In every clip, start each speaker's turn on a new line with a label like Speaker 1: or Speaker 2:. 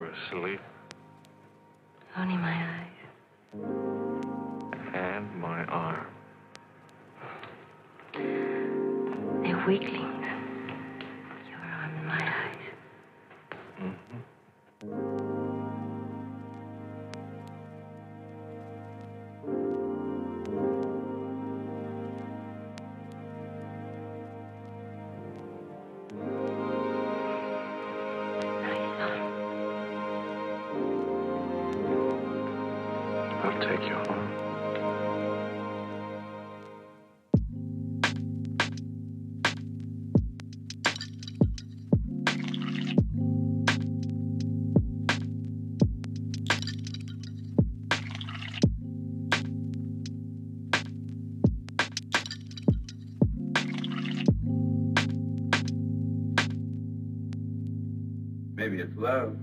Speaker 1: Asleep.
Speaker 2: Only my eyes.
Speaker 1: And my arm.
Speaker 2: They're weaklings. Your arm and my eyes. Nice arm.
Speaker 1: I'll take you home.
Speaker 3: Maybe it's love.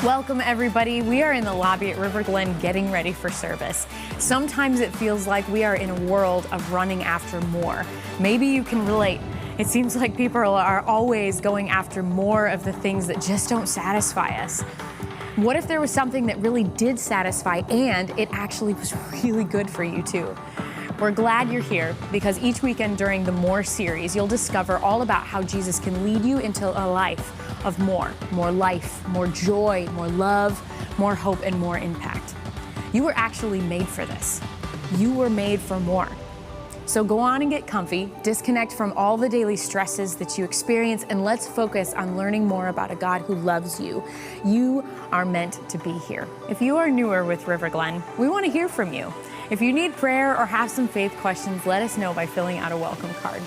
Speaker 3: Welcome, everybody. We are in the lobby at River Glen getting ready for service. Sometimes it feels like we are in a world of running after more. Maybe you can relate. It seems like people are always going after more of the things that just don't satisfy us. What if there was something that really did satisfy and it actually was really good for you too? We're glad you're here because each weekend during the More series, you'll discover all about how Jesus can lead you into a life of more life, more joy, more love, more hope, and more impact. You were actually made for this. You were made for more. So go on and get comfy, disconnect from all the daily stresses that you experience, and let's focus on learning more about a God who loves you. You are meant to be here. If you are newer with River Glen, we want to hear from you. If you need prayer or have some faith questions, let us know by filling out a welcome card.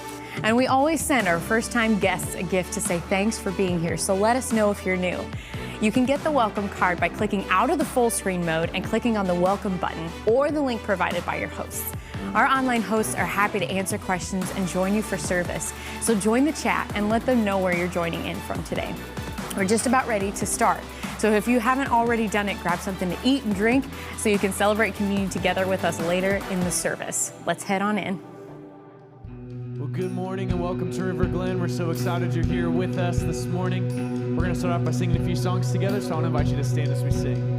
Speaker 3: And we always send our first-time guests a gift to say thanks for being here, so let us know if you're new. You can get the welcome card by clicking out of the full screen mode and clicking on the welcome button or the link provided by your hosts. Our online hosts are happy to answer questions and join you for service, so join the chat and let them know where you're joining in from today. We're just about ready to start. So if you haven't already done it, grab something to eat and drink so you can celebrate communion together with us later in the service. Let's head on in.
Speaker 4: Well, good morning and welcome to River Glen. We're so excited you're here with us this morning. We're going to start off by singing a few songs together, so I want to invite you to stand as we sing.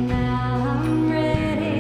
Speaker 5: Now I'm ready.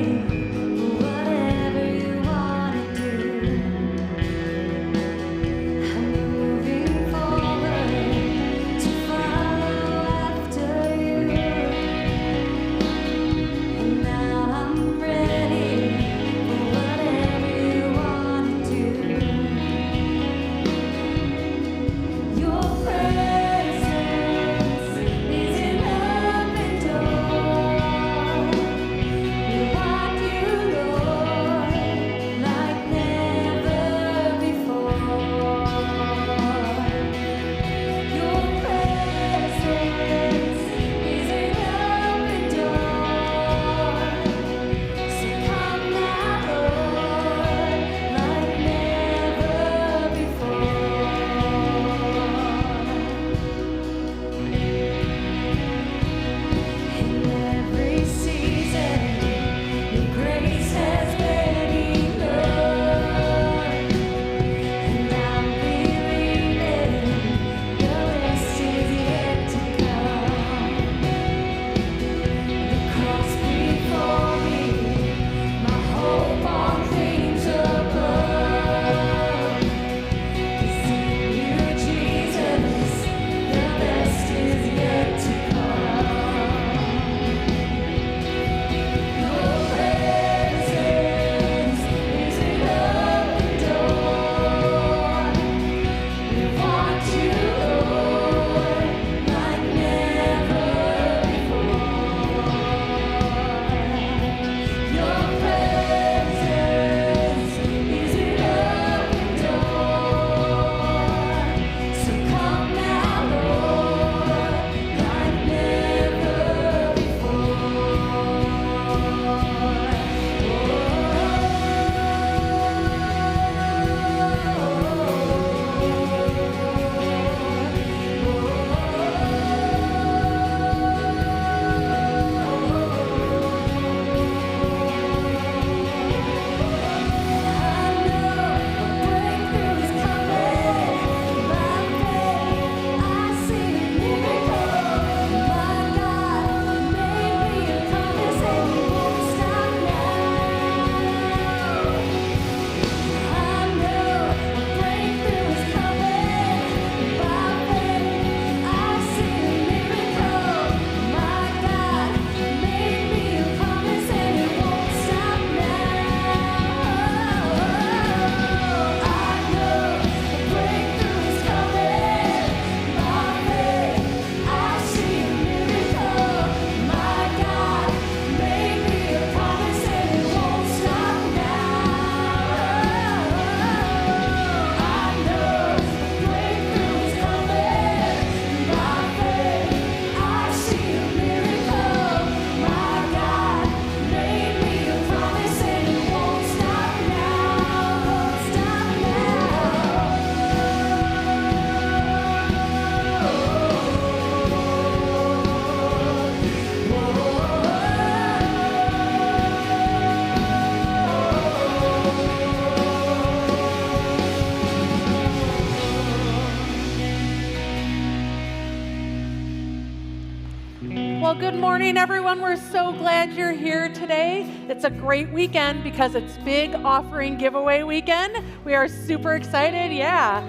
Speaker 5: morning, everyone. We're so glad you're here today. It's a great weekend because it's Big Offering Giveaway weekend. We are super excited, yeah.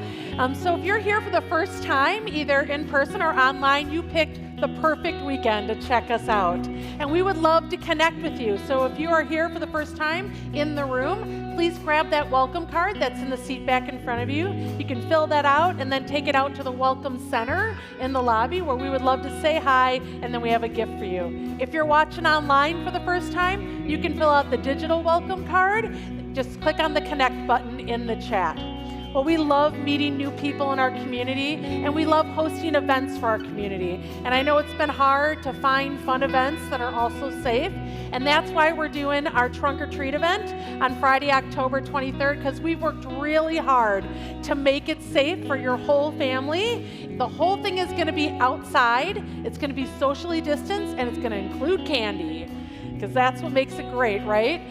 Speaker 5: So if you're here for the first time, either in person or online, you picked the perfect weekend to check us out. And we would love to connect with you. So if you are here for the first time in the room, please grab that welcome card that's in the seat back in front of you. You can fill that out and then take it out to the Welcome Center in the lobby where we would love to say hi, and then we have a gift for you. If you're watching online for the first time, you can fill out the digital welcome card. Just click on the connect button in the chat. Well, we love meeting new people in our community, and we love hosting events for our community. And I know it's been hard to find fun events that are also safe, and that's why we're doing our Trunk or Treat event on Friday, October 23rd, because we've worked really hard to make it safe for your whole family. The whole thing is going to be outside, it's going to be socially distanced, and it's going to include candy, because that's what makes it great, right?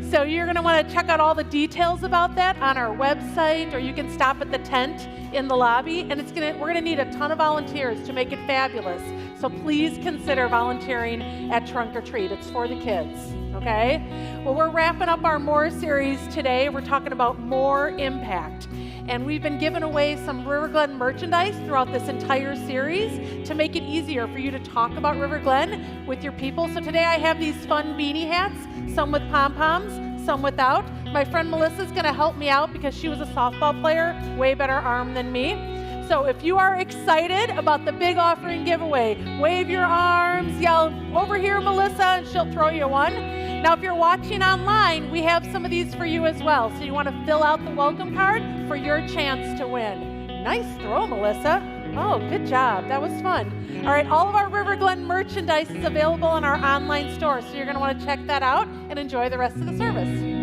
Speaker 5: So you're going to want to check out all the details about that on our website, or you can stop at the tent in the lobby, and we're going to need a ton of volunteers to make it fabulous. So please consider volunteering at Trunk or Treat. It's for the kids, okay? Well, we're wrapping up our More series today. We're talking about More Impact. And we've been giving away some River Glen merchandise throughout this entire series to make it easier for you to talk about River Glen with your people. So today I have these fun beanie hats, some with pom-poms, some without. My friend Melissa's gonna help me out because she was a softball player, way better arm than me. So if you are excited about the Big Offering giveaway, wave your arms, yell, "Over here, Melissa," and she'll throw you one. Now, if you're watching online, we have some of these for you as well. So you want to fill out the welcome card for your chance to win. Nice throw, Melissa. Oh, good job. That was fun. All right, all of our River Glen merchandise is available in our online store, so you're going to want to check that out and enjoy the rest of the service.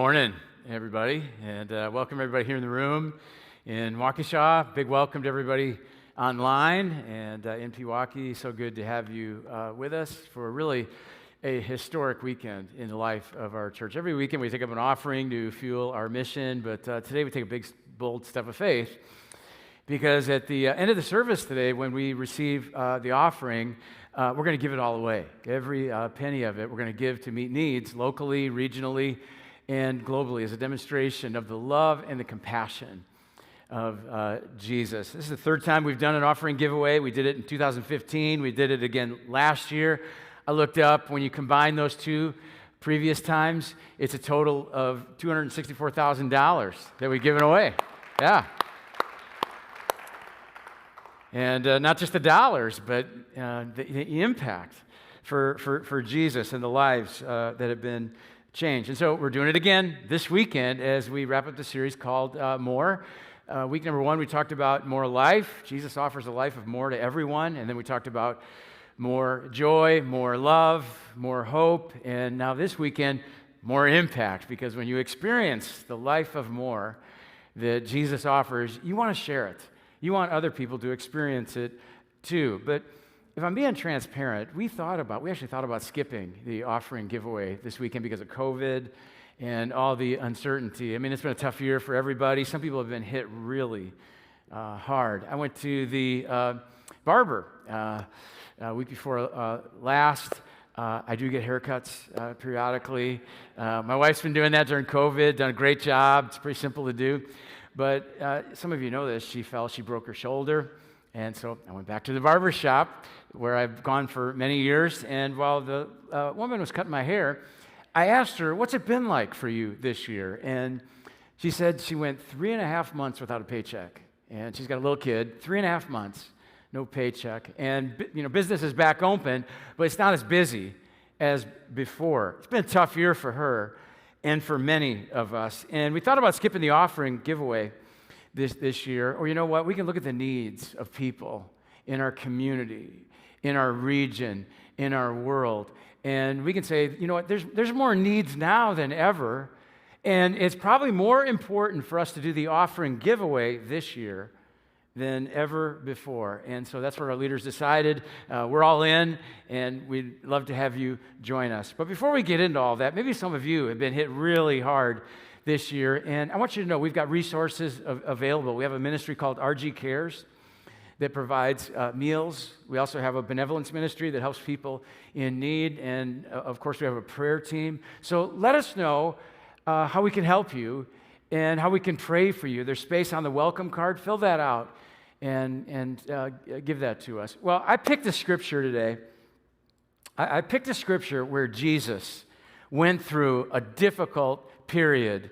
Speaker 6: morning, everybody, and welcome everybody here in the room in Waukesha. Big welcome to everybody online and in Pewaukee. So good to have you with us for really a historic weekend in the life of our church. Every weekend we take up an offering to fuel our mission, but today we take a big, bold step of faith because at the end of the service today, when we receive the offering, we're going to give it all away. Every penny of it we're going to give to meet needs locally, regionally, and globally as a demonstration of the love and the compassion of Jesus. This is the third time we've done an offering giveaway. We did it in 2015. We did it again last year. I looked up, when you combine those two previous times, it's a total of $264,000 that we've given away. Yeah. And not just the dollars, but the impact for Jesus and the lives that have been changed. And so we're doing it again this weekend as we wrap up the series called More. Week number 1, we talked about more life. Jesus offers a life of more to everyone. And then we talked about more joy, more love, more hope. And now this weekend, more impact. Because when you experience the life of more that Jesus offers, you want to share it. You want other people to experience it too. But if I'm being transparent, we actually thought about skipping the offering giveaway this weekend because of COVID and all the uncertainty. I mean, it's been a tough year for everybody. Some people have been hit really hard. I went to the barber a week before last. I do get haircuts periodically. My wife's been doing that during COVID, done a great job. It's pretty simple to do. But some of you know this. She broke her shoulder. And so I went back to the barber shop where I've gone for many years. And while the woman was cutting my hair, I asked her, what's it been like for you this year? And she said she went 3.5 months without a paycheck. And she's got a little kid, 3.5 months, no paycheck. And business is back open, but it's not as busy as before. It's been a tough year for her and for many of us. And we thought about skipping the offering giveaway this year. Or you know what? We can look at the needs of people in our community, in our region, in our world. And we can say, you know what? There's more needs now than ever. And it's probably more important for us to do the offering giveaway this year than ever before. And so that's what our leaders decided. We're all in, and we'd love to have you join us. But before we get into all that, maybe some of you have been hit really hard this year, and I want you to know we've got resources available. We have a ministry called RG Cares that provides meals. We also have a benevolence ministry that helps people in need, and of course we have a prayer team. So let us know how we can help you and how we can pray for you. There's space on the welcome card. Fill that out and give that to us. Well, I picked a scripture today. I picked a scripture where Jesus went through a difficult period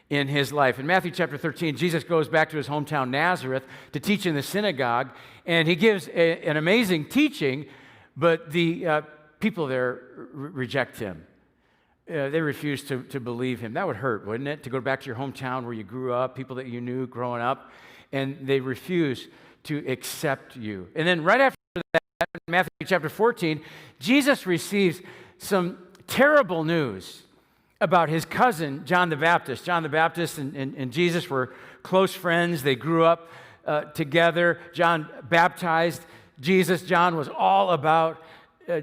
Speaker 6: in his life. In Matthew chapter 13, Jesus goes back to his hometown Nazareth to teach in the synagogue, and he gives an amazing teaching, but the people there reject him. They refuse to believe him. That would hurt, wouldn't it? To go back to your hometown where you grew up, people that you knew growing up, and they refuse to accept you. And then right after that, in Matthew chapter 14, Jesus receives some terrible news about his cousin, John the Baptist. John the Baptist and Jesus were close friends. They grew up together. John baptized Jesus. John was all about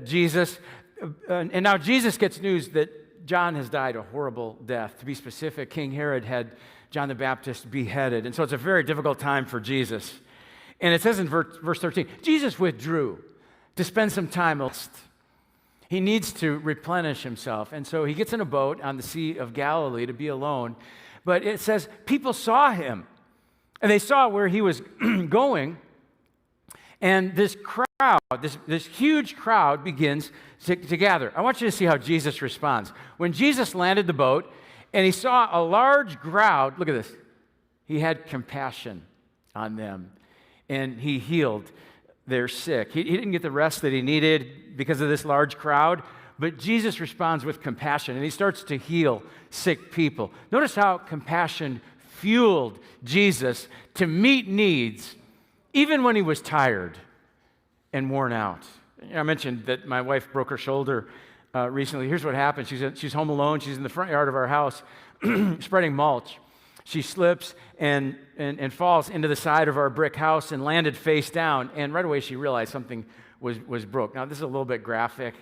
Speaker 6: Jesus. And now Jesus gets news that John has died a horrible death. To be specific, King Herod had John the Baptist beheaded. And so it's a very difficult time for Jesus. And it says in verse 13, Jesus withdrew to spend some time alone. He needs to replenish himself. And so he gets in a boat on the Sea of Galilee to be alone. But it says people saw him, and they saw where he was going. And this crowd, this huge crowd begins to gather. I want you to see how Jesus responds. When Jesus landed the boat and he saw a large crowd, look at this, he had compassion on them, and he healed their sick. He didn't get the rest that he needed because of this large crowd, but Jesus responds with compassion, and he starts to heal sick people. Notice how compassion fueled Jesus to meet needs even when he was tired and worn out. I mentioned that my wife broke her shoulder recently. Here's what happened. She's home alone. She's in the front yard of our house spreading mulch. She slips and falls into the side of our brick house and landed face down. And right away she realized something was broke. Now, this is a little bit graphic,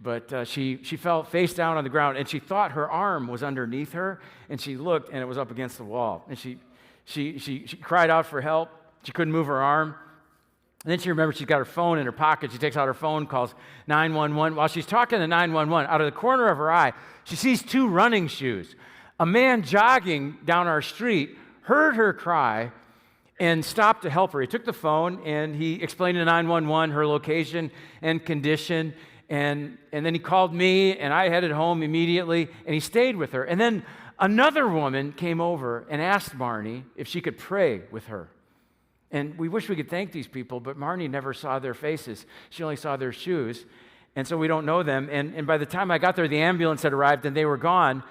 Speaker 6: but she fell face down on the ground, and she thought her arm was underneath her, and she looked, and it was up against the wall. And she cried out for help. She couldn't move her arm. And then she remembered she's got her phone in her pocket. She takes out her phone, calls 911. While she's talking to 911, out of the corner of her eye, she sees 2 running shoes. A man jogging down our street heard her cry and stopped to help her. He took the phone and he explained to 911 her location and condition. And then he called me, and I headed home immediately, and he stayed with her. And then another woman came over and asked Marnie if she could pray with her. And we wish we could thank these people, but Marnie never saw their faces. She only saw their shoes, and so we don't know them. And by the time I got there, the ambulance had arrived, and they were gone.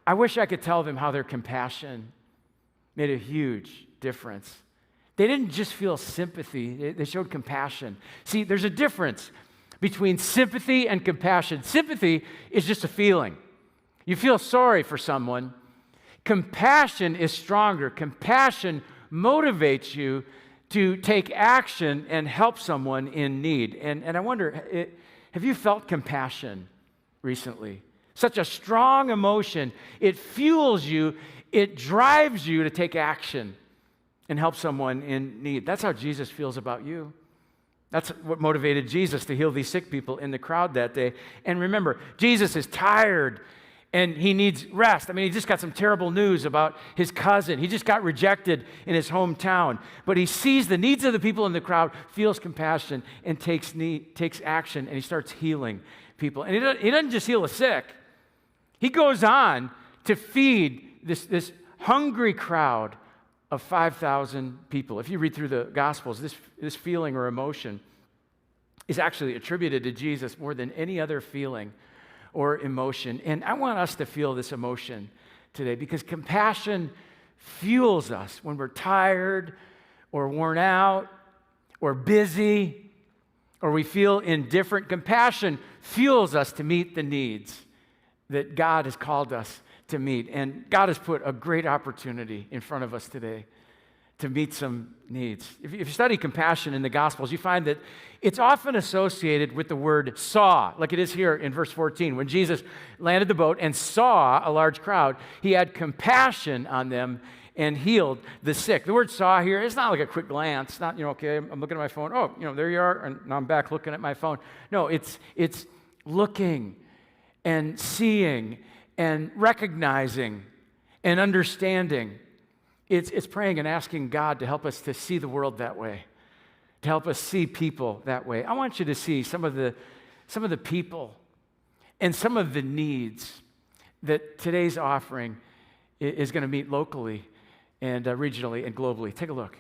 Speaker 6: I wish I could tell them how their compassion made a huge difference. They didn't just feel sympathy, they showed compassion. See, there's a difference between sympathy and compassion. Sympathy is just a feeling. You feel sorry for someone. Compassion is stronger. Compassion motivates you to take action and help someone in need. And I wonder, have you felt compassion recently? Such a strong emotion. It fuels you. It drives you to take action and help someone in need. That's how Jesus feels about you. That's what motivated Jesus to heal these sick people in the crowd that day. And remember, Jesus is tired and he needs rest. I mean, he just got some terrible news about his cousin. He just got rejected in his hometown. But he sees the needs of the people in the crowd, feels compassion, and takes action, and he starts healing people. And he doesn't just heal the sick. He goes on to feed this hungry crowd of 5,000 people. If you read through the Gospels, this feeling or emotion is actually attributed to Jesus more than any other feeling or emotion. And I want us to feel this emotion today because compassion fuels us when we're tired or worn out or busy or we feel indifferent. Compassion fuels us to meet the needs that God has called us to meet. And God has put a great opportunity in front of us today to meet some needs. If you study compassion in the Gospels, you find that it's often associated with the word saw, like it is here in verse 14. When Jesus landed the boat and saw a large crowd, he had compassion on them and healed the sick. The word saw here is not like a quick glance. It's not, okay, I'm looking at my phone. Oh, there you are, and now I'm back looking at my phone. No, it's looking and seeing and recognizing and understanding. It's praying and asking God to help us to see the world that way, to help us see people that way. I want you to see some of the people and some of the needs that today's offering is going to meet locally and regionally and globally. Take a look.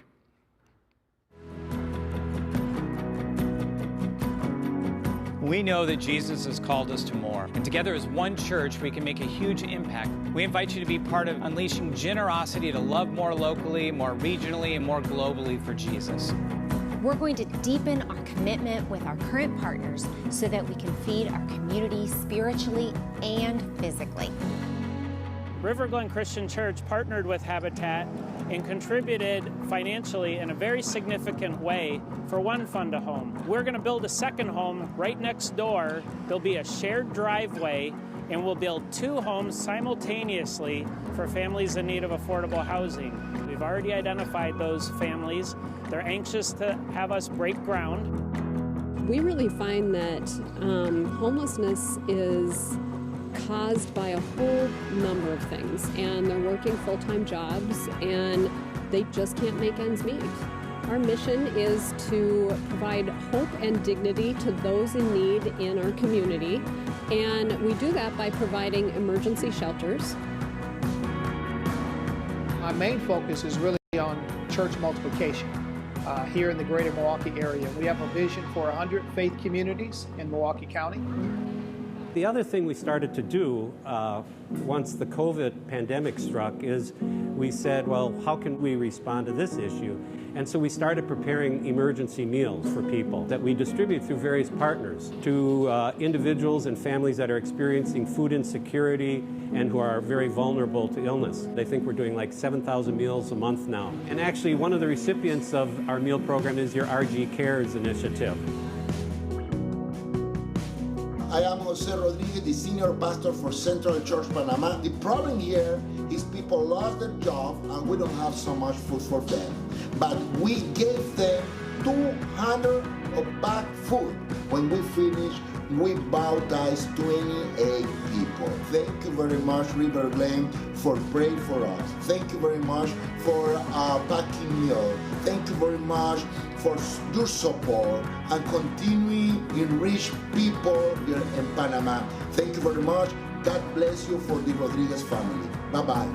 Speaker 7: We know that Jesus has called us to more, and together as one church, we can make a huge impact. We invite you to be part of unleashing generosity to love more locally, more regionally, and more globally for Jesus.
Speaker 8: We're going to deepen our commitment with our current partners so that we can feed our community spiritually and physically.
Speaker 9: River Glen Christian Church partnered with Habitat and contributed financially in a very significant way for one fund a home. We're going to build a second home right next door. There'll be a shared driveway, and we'll build 2 homes simultaneously for families in need of affordable housing. We've already identified those families. They're anxious to have us break ground.
Speaker 10: We really find that homelessness is caused by a whole number of things, and they're working full-time jobs and they just can't make ends meet. Our mission is to provide hope and dignity to those in need in our community, and we do that by providing emergency shelters.
Speaker 11: My main focus is really on church multiplication here in the greater Milwaukee area. We have a vision for 100 faith communities in Milwaukee County.
Speaker 12: The other thing we started to do once the COVID pandemic struck is we said, well, how can we respond to this issue? And so we started preparing emergency meals for people that we distribute through various partners to individuals and families that are experiencing food insecurity and who are very vulnerable to illness. They think we're doing like 7,000 meals a month now. And actually, one of the recipients of our meal program is your RG Cares initiative.
Speaker 13: I am Jose Rodriguez, the senior pastor for Central Church Panama. The problem here is people lost their job and we don't have so much food for them. But we gave them 200 of bag food. When we finished, we baptized 28 people. Thank you very much, River Glen, for praying for us. Thank you very much for packing meal. Thank you very much for your support and continuing to enrich people here in Panama. Thank you very much. God bless you for the Rodriguez family. Bye-bye.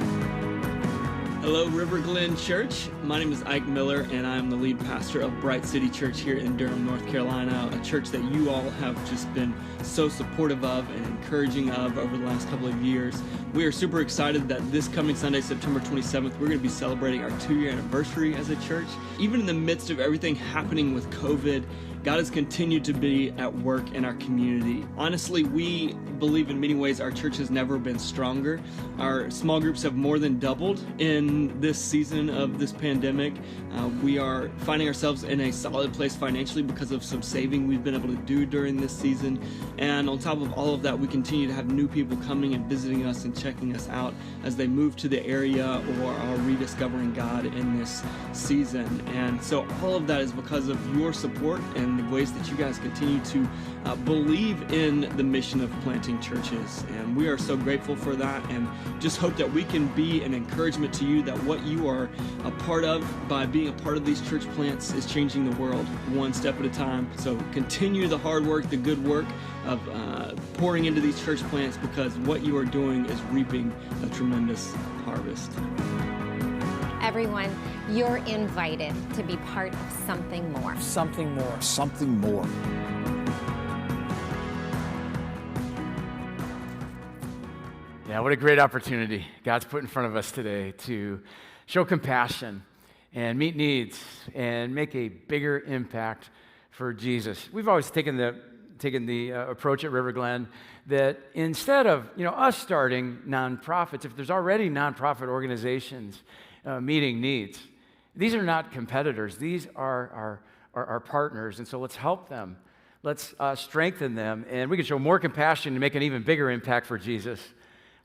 Speaker 14: Hello, River Glen Church. My name is Ike Miller, and I'm the lead pastor of Bright City Church here in Durham, North Carolina, a church that you all have just been so supportive of and encouraging of over the last couple of years. We are super excited that this coming Sunday, September 27th, we're going to be celebrating our 2-year anniversary as a church. Even in the midst of everything happening with COVID, God has continued to be at work in our community. Honestly, we believe in many ways our church has never been stronger. Our small groups have more than doubled in this season of this pandemic. We are finding ourselves in a solid place financially because of some saving we've been able to do during this season. And on top of all of that, we continue to have new people coming and visiting us and checking us out as they move to the area or are rediscovering God in this season. And so all of that is because of your support and the ways that you guys continue to believe in the mission of planting churches. And we are so grateful for that and just hope that we can be an encouragement to you that what you are a part of by being a part of these church plants is changing the world one step at a time. So continue the hard work, the good work of pouring into these church plants, because what you are doing is reaping a tremendous harvest.
Speaker 8: Everyone, you're invited to be part of something more.
Speaker 15: Something more.
Speaker 16: Something more.
Speaker 6: Yeah, what a great opportunity God's put in front of us today to show compassion and meet needs and make a bigger impact for Jesus. We've always taken the approach at River Glen that instead of us starting nonprofits, if there's already nonprofit organizations meeting needs, these are not competitors. These are our partners, and so let's help them. Let's strengthen them, and we can show more compassion to make an even bigger impact for Jesus,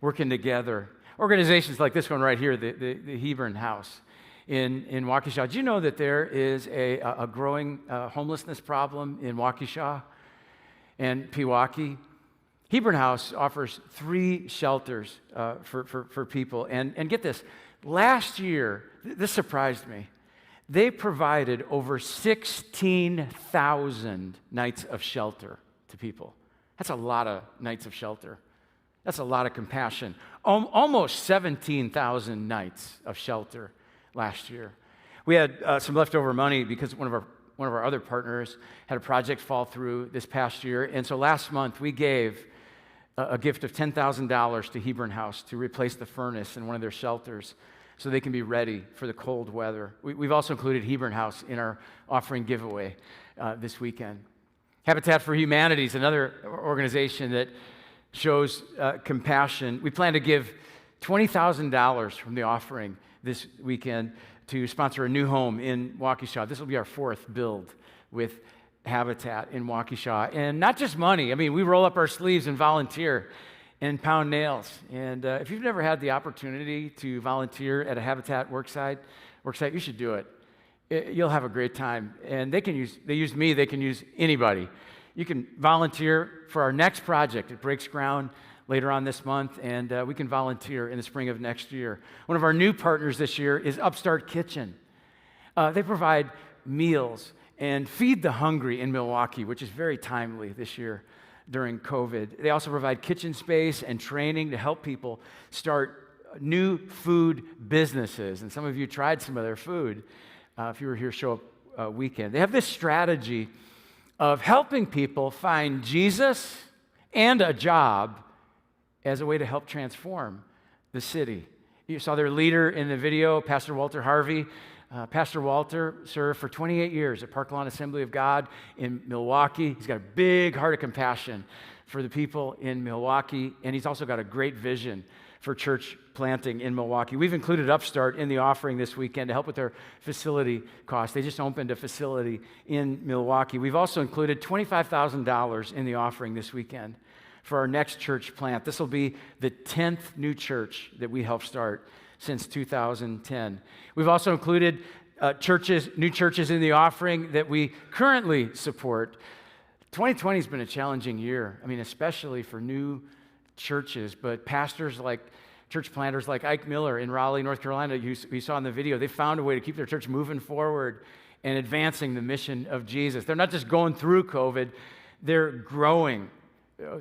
Speaker 6: working together. Organizations like this one right here, the Hebron House in Waukesha. Did you know that there is a growing homelessness problem in Waukesha and Pewaukee? Hebron House offers 3 shelters for people, and get this. Last year, this surprised me, they provided over 16,000 nights of shelter to people. That's a lot of nights of shelter. That's a lot of compassion. Almost 17,000 nights of shelter last year. We had some leftover money because one of our other partners had a project fall through this past year, and so last month we gave a gift of $10,000 to Hebron House to replace the furnace in one of their shelters so they can be ready for the cold weather. We've also included Hebron House in our offering giveaway this weekend. Habitat for Humanity is another organization that shows compassion. We plan to give $20,000 from the offering this weekend to sponsor a new home in Waukesha. This will be our 4th build with Habitat in Waukesha. And not just money. I mean, we roll up our sleeves and volunteer and pound nails. And if you've never had the opportunity to volunteer at a Habitat worksite, you should do it. You'll have a great time. And they used me, they can use anybody. You can volunteer for our next project. It breaks ground later on this month, and we can volunteer in the spring of next year. One of our new partners this year is Upstart Kitchen. They provide meals and feed the hungry in Milwaukee, which is very timely this year during COVID. They also provide kitchen space and training to help people start new food businesses. And some of you tried some of their food if you were here show up weekend. They have this strategy of helping people find Jesus and a job as a way to help transform the city. You saw their leader in the video, Pastor Walter Harvey. Pastor Walter served for 28 years at Park Lawn Assembly of God in Milwaukee. He's got a big heart of compassion for the people in Milwaukee, and he's also got a great vision for church planting in Milwaukee. We've included Upstart in the offering this weekend to help with their facility costs. They just opened a facility in Milwaukee. We've also included $25,000 in the offering this weekend for our next church plant. This will be the 10th new church that we helped start since 2010. We've also included new churches in the offering that we currently support. 2020 has been a challenging year, especially for new churches, but church planters like Ike Miller in Raleigh, North Carolina, you saw in the video, they found a way to keep their church moving forward and advancing the mission of Jesus. They're not just going through COVID, they're growing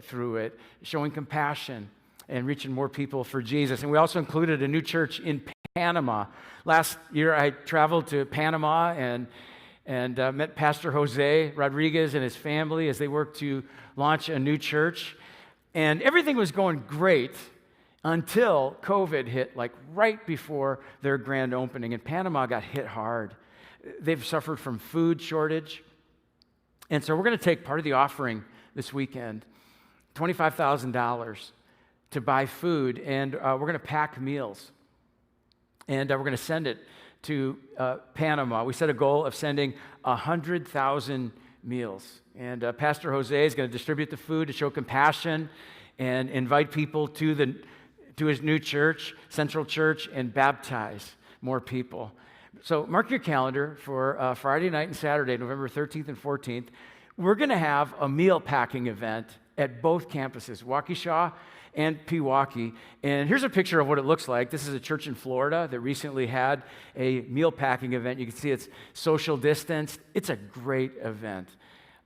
Speaker 6: through it, showing compassion and reaching more people for Jesus. And we also included a new church in Panama. Last year, I traveled to Panama and met Pastor Jose Rodriguez and his family as they worked to launch a new church. And everything was going great until COVID hit, right before their grand opening. And Panama got hit hard. They've suffered from food shortage. And so we're going to take part of the offering this weekend, $25,000, to buy food. And we're going to pack meals. And we're going to send it to Panama. We set a goal of sending 100,000 meals. And Pastor Jose is going to distribute the food to show compassion and invite people to his new church, Central Church, and baptize more people. So mark your calendar for Friday night and Saturday, November 13th and 14th. We're going to have a meal packing event at both campuses, Waukesha and Pewaukee. And here's a picture of what it looks like. This is a church in Florida that recently had a meal packing event. You can see it's social distanced. It's a great event.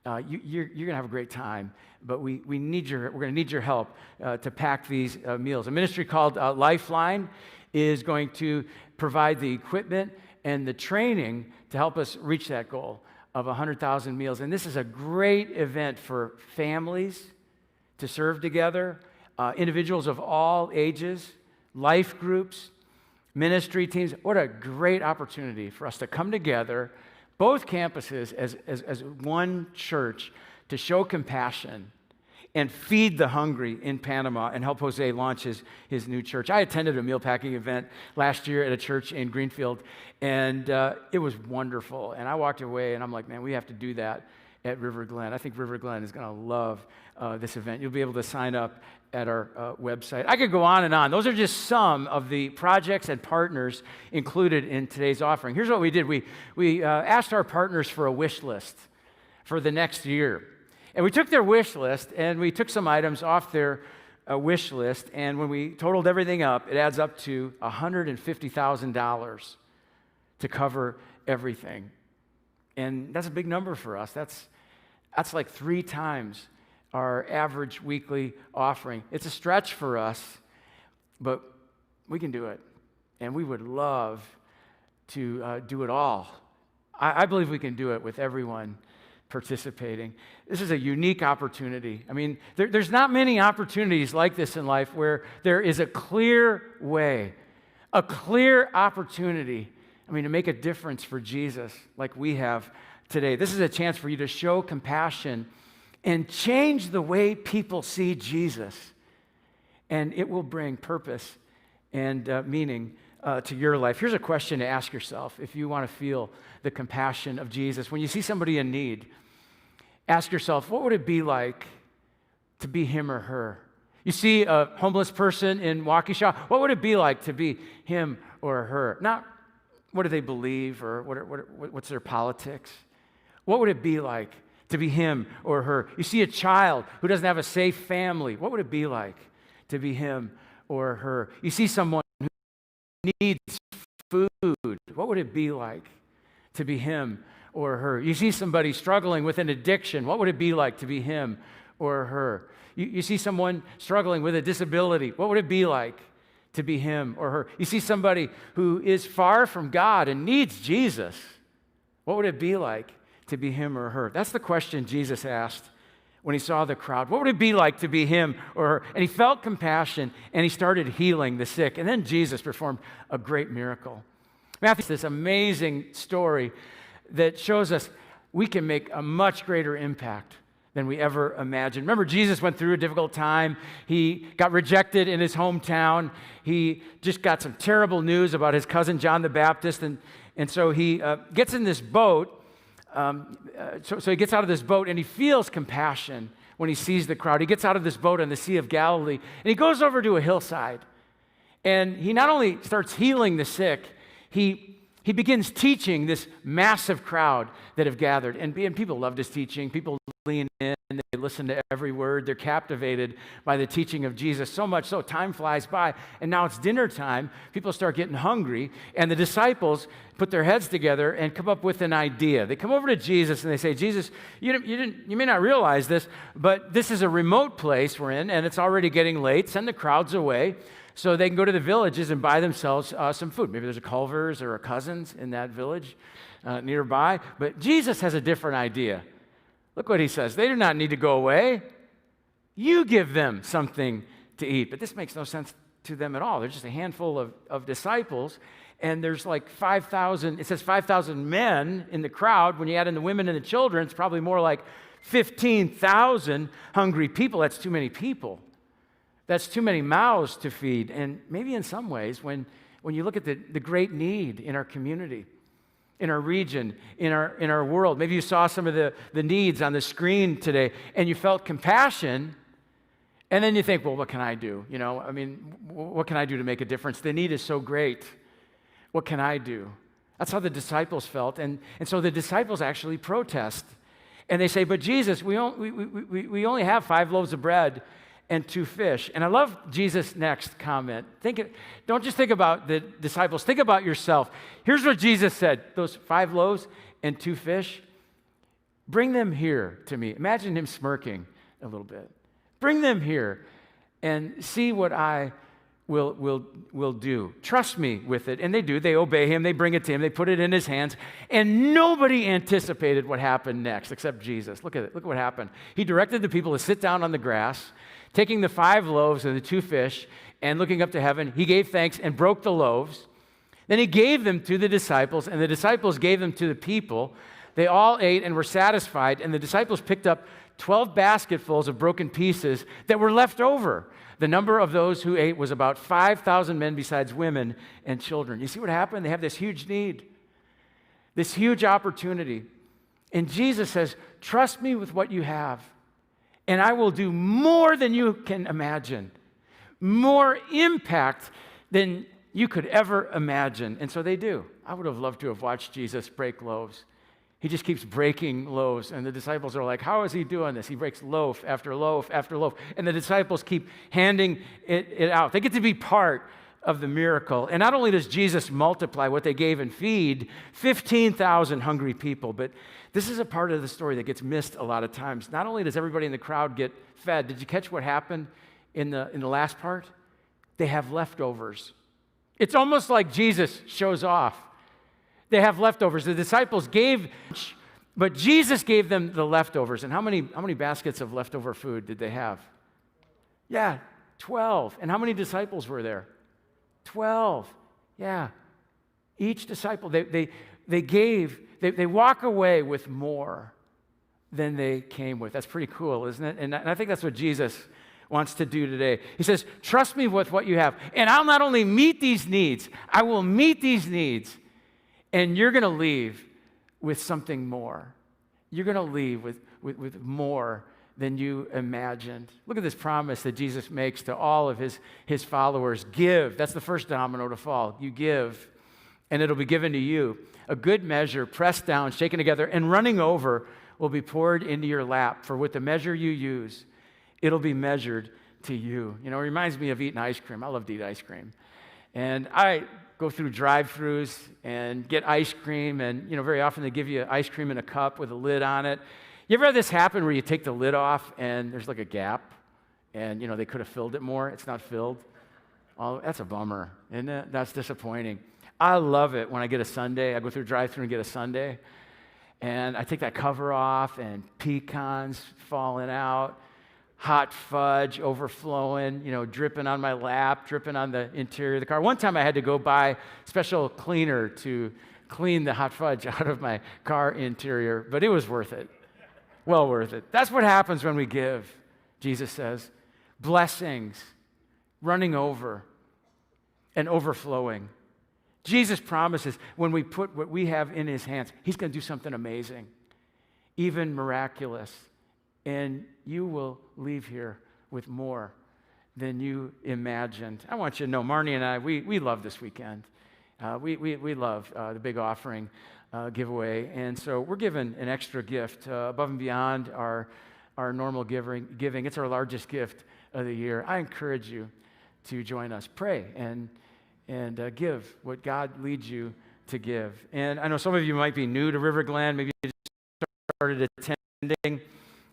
Speaker 6: You're going to have a great time, but we're going to need your help to pack these meals. A ministry called Lifeline is going to provide the equipment and the training to help us reach that goal of 100,000 meals. And this is a great event for families to serve together, individuals of all ages, life groups, ministry teams. What a great opportunity for us to come together, both campuses as one church, to show compassion and feed the hungry in Panama and help Jose launch his new church. I attended a meal packing event last year at a church in Greenfield, and it was wonderful. And I walked away, and I'm like, man, we have to do that at River Glen. I think River Glen is going to love this event. You'll be able to sign up at our website. I could go on and on. Those are just some of the projects and partners included in today's offering. Here's what we did. We asked our partners for a wish list for the next year. And we took their wish list, and we took some items off their wish list, and when we totaled everything up, it adds up to $150,000 to cover everything. And that's a big number for us. That's like 3 times our average weekly offering. It's a stretch for us, but we can do it. And we would love to do it all. I believe we can do it with everyone participating. This is a unique opportunity. There's not many opportunities like this in life where there is a clear way, a clear opportunity, to make a difference for Jesus like we have today. This is a chance for you to show compassion and change the way people see Jesus. And it will bring purpose and meaning to your life. Here's a question to ask yourself if you want to feel the compassion of Jesus. When you see somebody in need, ask yourself, what would it be like to be him or her? You see a homeless person in Waukesha, what would it be like to be him or her? Not what do they believe or what's their politics? What would it be like to be him or her? You see a child who doesn't have a safe family, what would it be like to be him or her? You see someone who needs food, what would it be like to be him or her? You see somebody struggling with an addiction, what would it be like to be him or her? You see someone struggling with a disability, what would it be like to be him or her? You see somebody who is far from God and needs Jesus, what would it be like to be him or her? That's the question Jesus asked when he saw the crowd? What would it be like to be him or her? And he felt compassion, and he started healing the sick. And then Jesus performed a great miracle. Matthew, this amazing story that shows us we can make a much greater impact than we ever imagined. Remember, Jesus went through a difficult time. He got rejected in his hometown. He just got some terrible news about his cousin John the Baptist, and so he gets in this boat. So he gets out of this boat, and he feels compassion when he sees the crowd. He gets out of this boat on the Sea of Galilee, and he goes over to a hillside. And he not only starts healing the sick, he begins teaching this massive crowd that have gathered. And people loved his teaching. People lean in, they listen to every word. They're captivated by the teaching of Jesus, so much so time flies by. And now it's dinner time. People start getting hungry. And the disciples put their heads together and come up with an idea. They come over to Jesus and they say, Jesus, you may not realize this, but this is a remote place we're in, and it's already getting late. Send the crowds away so they can go to the villages and buy themselves some food. Maybe there's a Culver's or a Cousins in that village nearby. But Jesus has a different idea. Look what he says. They do not need to go away. You give them something to eat. But this makes no sense to them at all. They're just a handful of disciples, and there's like 5,000, it says 5,000 men in the crowd. When you add in the women and the children, it's probably more like 15,000 hungry people. That's too many people. That's too many mouths to feed. And maybe in some ways, when you look at the great need in our community, in our region, in our world, maybe you saw some of the needs on the screen today, and you felt compassion, and then you think, well, what can I do? What can I do to make a difference? The need is so great. What can I do? That's how the disciples felt. And so the disciples actually protest. And they say, but Jesus, we only have 5 loaves of bread and 2 fish. And I love Jesus' next comment. Don't just think about the disciples. Think about yourself. Here's what Jesus said. Those 5 loaves and 2 fish, bring them here to me. Imagine him smirking a little bit. Bring them here and see what I will do. Trust me with it. And they do. They obey him. They bring it to him. They put it in his hands. And nobody anticipated what happened next except Jesus. Look at it. Look what happened. He directed the people to sit down on the grass, taking the 5 loaves and the 2 fish, and looking up to heaven. He gave thanks and broke the loaves. Then he gave them to the disciples, and the disciples gave them to the people. They all ate and were satisfied, and the disciples picked up 12 basketfuls of broken pieces that were left over. The number of those who ate was about 5,000 men besides women and children. You see what happened? They have this huge need, this huge opportunity. And Jesus says, trust me with what you have, and I will do more than you can imagine, more impact than you could ever imagine. And so they do. I would have loved to have watched Jesus break loaves. He just keeps breaking loaves, and the disciples are like, how is he doing this? He breaks loaf after loaf after loaf, and the disciples keep handing it out. They get to be part of the miracle. And not only does Jesus multiply what they gave and feed 15,000 hungry people, but this is a part of the story that gets missed a lot of times. Not only does everybody in the crowd get fed, did you catch what happened in the last part? They have leftovers. It's almost like Jesus shows off. They have leftovers. The disciples gave, but Jesus gave them the leftovers. And how many baskets of leftover food did they have? Yeah, 12. And how many disciples were there? 12. Yeah. Each disciple, they walk away with more than they came with. That's pretty cool, isn't it? And I think that's what Jesus wants to do today. He says, trust me with what you have. And I'll not only meet these needs, I will meet these needs. And you're going to leave with something more. You're going to leave with more than you imagined. Look at this promise that Jesus makes to all of his followers. Give. That's the first domino to fall. You give, and it'll be given to you. A good measure, pressed down, shaken together, and running over will be poured into your lap. For with the measure you use, it'll be measured to you. You know, it reminds me of eating ice cream. I love to eat ice cream. And I go through drive-thrus and get ice cream, and very often they give you ice cream in a cup with a lid on it. You ever had this happen where you take the lid off and there's like a gap, and they could have filled it more? It's not filled. Oh, that's a bummer, isn't it? That's disappointing. I love it when I get a sundae. I go through a drive-thru and get a sundae, and I take that cover off, and pecans falling out, hot fudge overflowing, dripping on my lap, dripping on the interior of the car. One time I had to go buy special cleaner to clean the hot fudge out of my car interior, but it was worth it. Well worth it. That's what happens when we give, Jesus says. Blessings, running over, and overflowing. Jesus promises when we put what we have in his hands, he's going to do something amazing, even miraculous. And you will leave here with more than you imagined. I want you to know, Marnie and I, we love this weekend. We love the big offering giveaway. And so we're giving an extra gift above and beyond our normal giving. It's our largest gift of the year. I encourage you to join us. Pray and give what God leads you to give. And I know some of you might be new to River Glen. Maybe you just started attending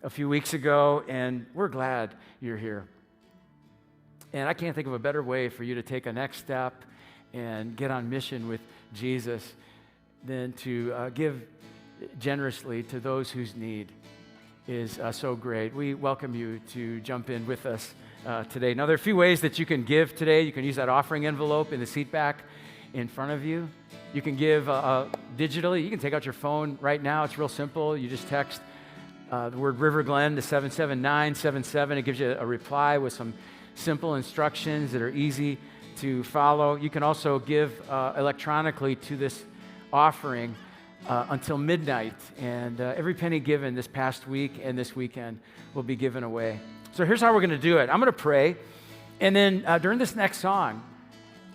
Speaker 6: a few weeks ago, and we're glad you're here. And I can't think of a better way for you to take a next step and get on mission with Jesus than to give generously to those whose need is so great. We welcome you to jump in with us today. Now, there are a few ways that you can give today. You can use that offering envelope in the seat back in front of you. You can give digitally. You can take out your phone right now. It's real simple. You just text the word River Glen to 77977. It gives you a reply with some simple instructions that are easy to follow. You can also give electronically to this offering until midnight. And every penny given this past week and this weekend will be given away. So here's how we're going to do it. I'm going to pray. And then during this next song,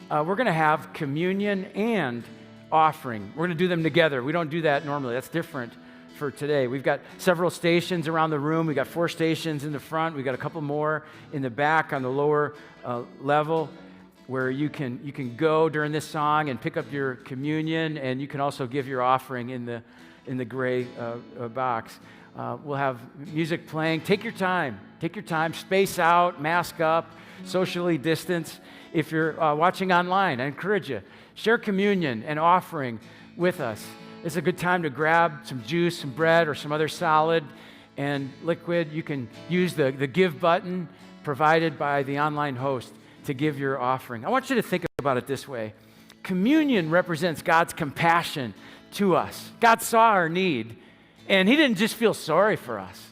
Speaker 6: we're going to have communion and offering. We're going to do them together. We don't do that normally. That's different for today. We've got several stations around the room. We've got 4 stations in the front. We've got a couple more in the back on the lower level where you can go during this song and pick up your communion, and you can also give your offering in the gray box. We'll have music playing. Take your time. Take your time. Space out, mask up, socially distance. If you're watching online, I encourage you, share communion and offering with us. It's a good time to grab some juice, some bread, or some other solid and liquid. You can use the give button provided by the online host to give your offering. I want you to think about it this way. Communion represents God's compassion to us. God saw our need, and he didn't just feel sorry for us.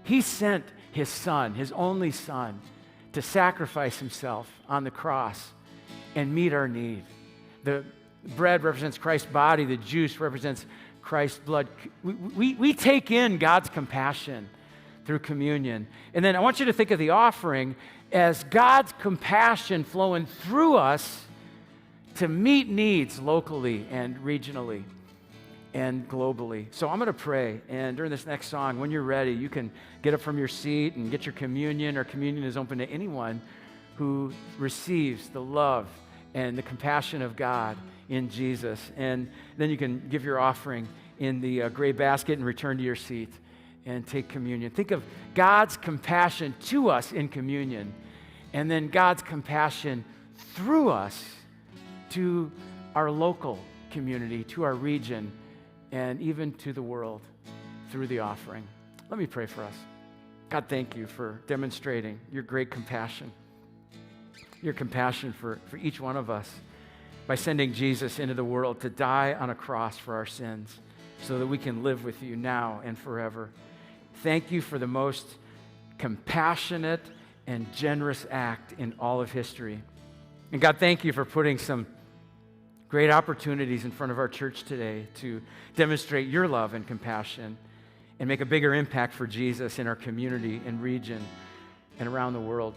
Speaker 6: He sent his son, his only son, to sacrifice himself on the cross and meet our need. The bread represents Christ's body. The juice represents Christ's blood. We take in God's compassion through communion. And then I want you to think of the offering as God's compassion flowing through us to meet needs locally and regionally and globally. So I'm going to pray, and during this next song, when you're ready, you can get up from your seat and get your communion, or communion is open to anyone who receives the love and the compassion of God in Jesus. And then you can give your offering in the gray basket and return to your seat and take communion. Think of God's compassion to us in communion, and then God's compassion through us to our local community, to our region, and even to the world through the offering. Let me pray for us. God, thank you for demonstrating your great compassion, your compassion for each one of us by sending Jesus into the world to die on a cross for our sins so that we can live with you now and forever. Thank you for the most compassionate and generous act in all of history. And God, thank you for putting some great opportunities in front of our church today to demonstrate your love and compassion and make a bigger impact for Jesus in our community and region and around the world.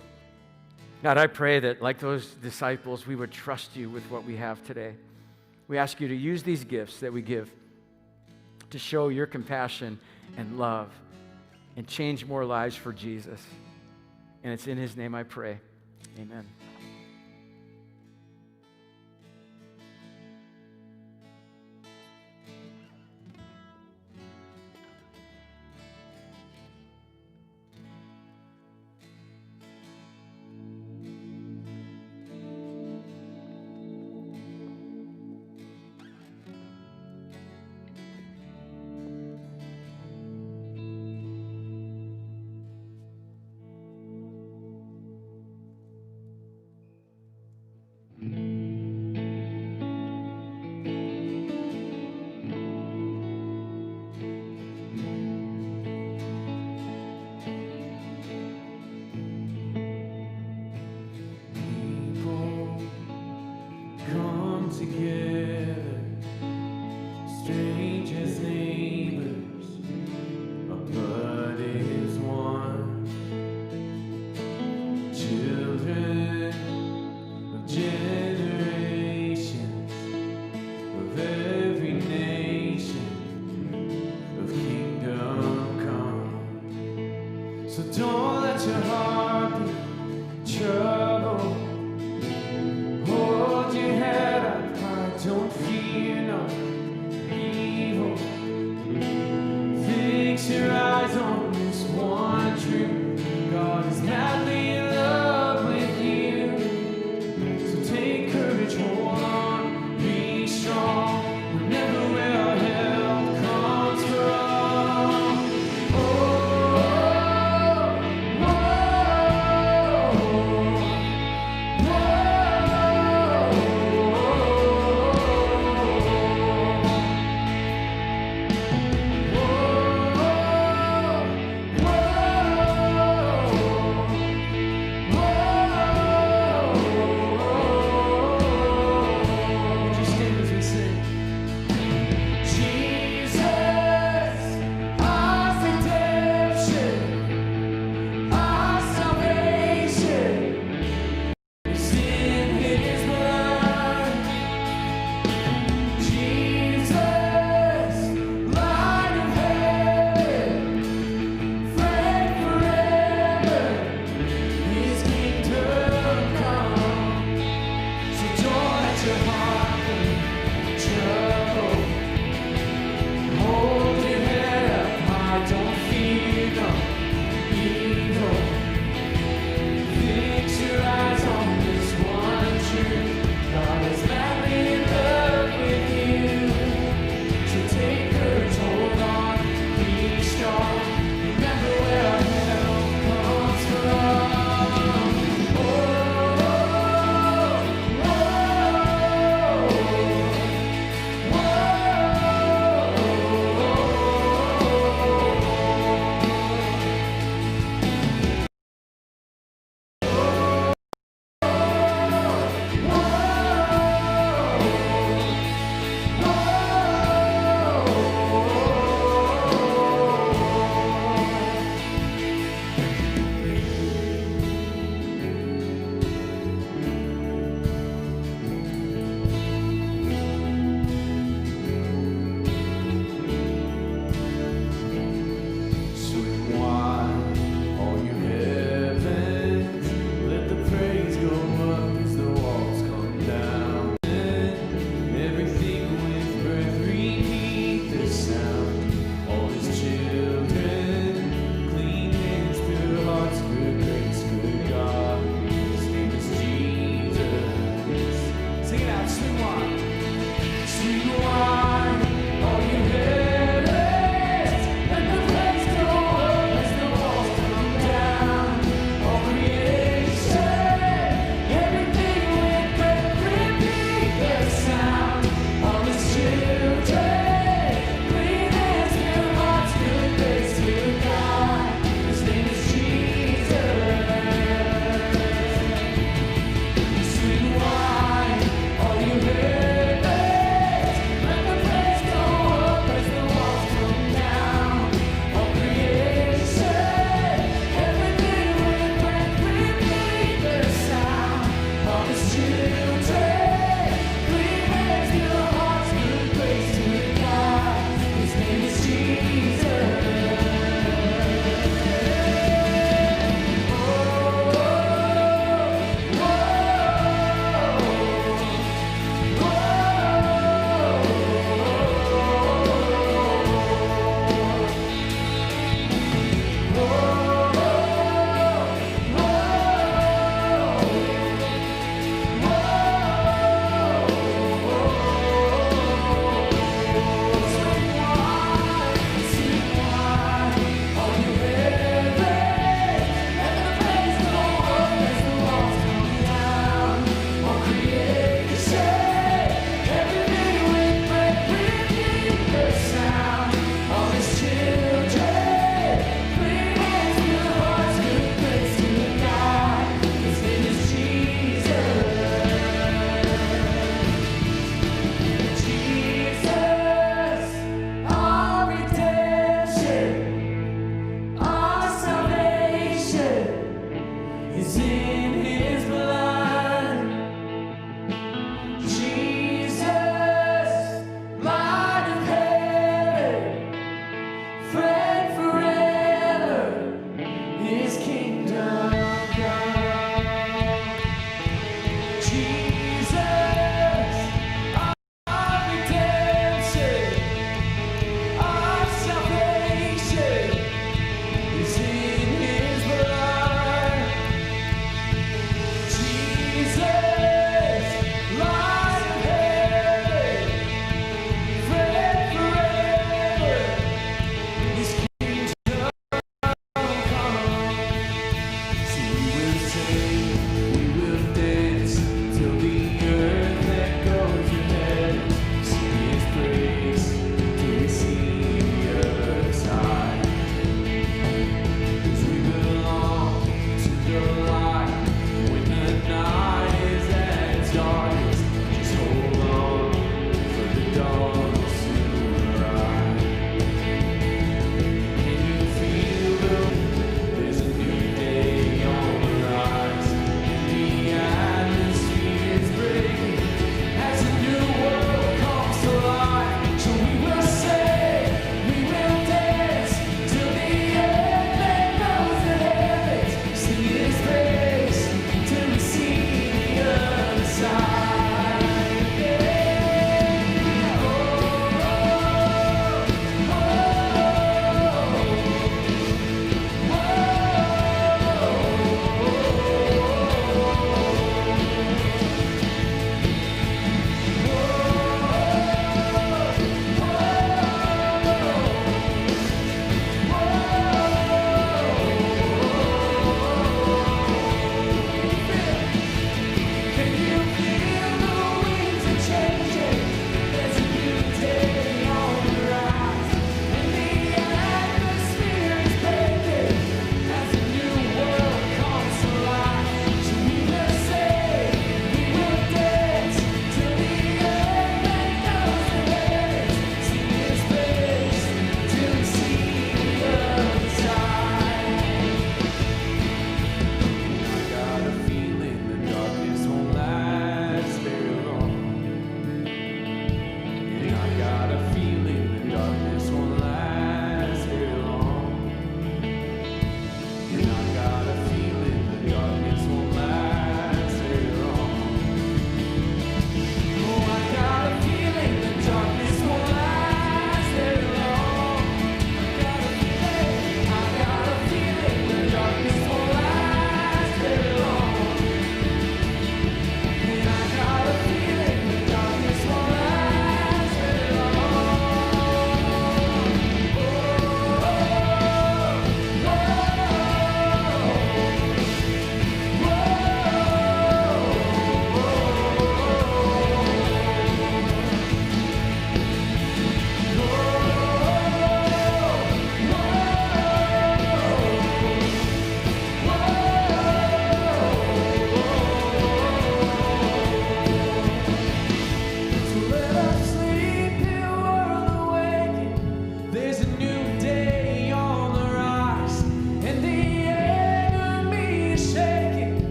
Speaker 6: God, I pray that like those disciples, we would trust you with what we have today. We ask you to use these gifts that we give to show your compassion and love and change more lives for Jesus. And it's in his name I pray. Amen.
Speaker 4: don't let your heart be troubled. Hold your head up high, don't fear no evil. Fix your eyes on this one truth. God is madly in love with you. So take courage, hold on, be strong. Remember where our help comes from. Oh,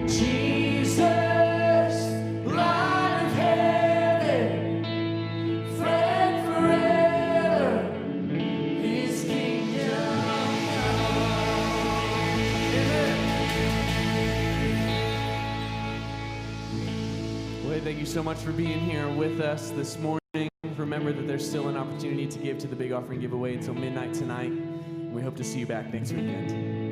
Speaker 4: Jesus, light of heaven, friend forever, His kingdom come.
Speaker 15: Well, thank you so much for being here with us this morning. Remember that there's still an opportunity to give to the Big Offering Giveaway until midnight tonight. We hope to see you back next weekend.